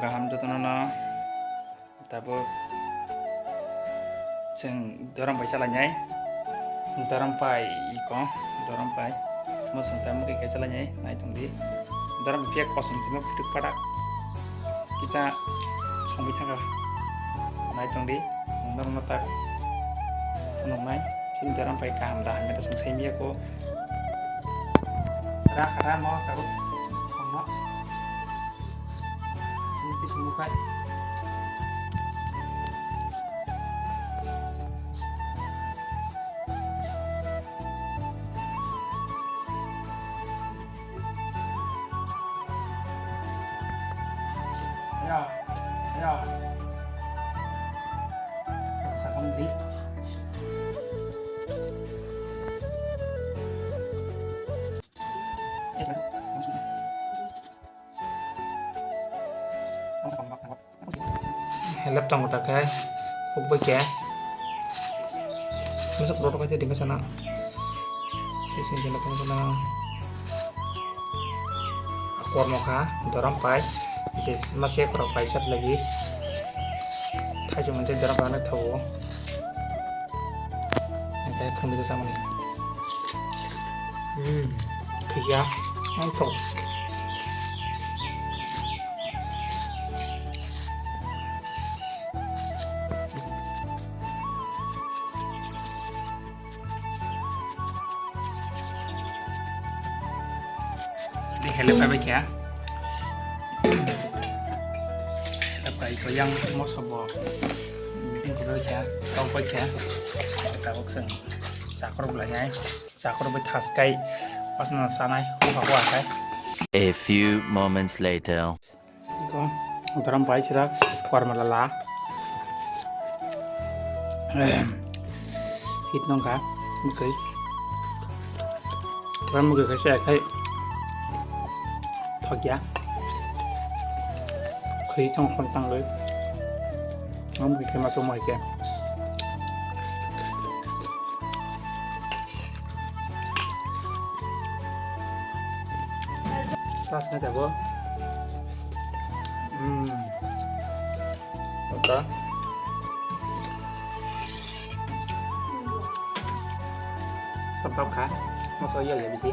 गाहाम जतन tapi jeng dorong paisa lanyai dorong pai iko dorong pai mau santai mau kayak lanyai naik tunggu dorong pihak kosong cuma hidup pada kita sambil tangga naik tunggu dorong mata penuh naik sini dorong pai kam dah kita selesai dia ko karena mau tahu mau ini semua kan ya bisa kembali laptop udah guys kubik ya masuk produk aja di sana di sini di sana aku mau dorong pai masih kurang paisat lagi thay cuma jadi dorong pai tahu yang kayak kan bisa sama nih iya mantap ini help apa ya itu yang mau coba bikin dulu ya tahu apa ya kita langsung sakura belanya sakura bertaskai pas sana kuah kai. A few moments later. Itu dorong pai sira kuar malala hit nongka mukay terus mukay kasi kai thok ya khi trong phần tăng lưới nó bị cái mà số mày kìa sauce nó chả có ok sắp tóc khá nó sao giờ vậy bị gì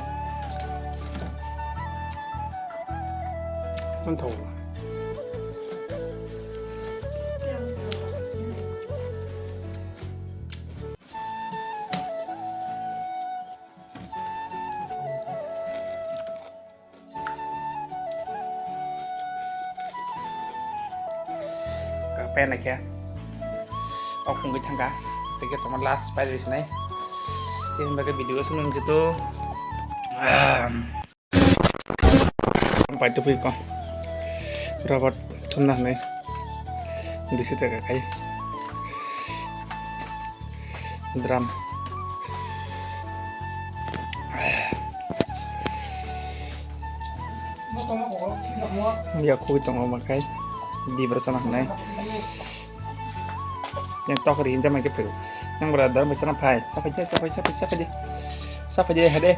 con thủ pen này kìa aku nggak tangga tiga teman last pada di sini ini bagi video sebelum gitu sampai tuh kok berapa tunah nih di situ kayak drum ya aku itu ngomong kayak di bersama này yang to cái gì cho mày cái kiểu yang berada bersama pai sắp phải đi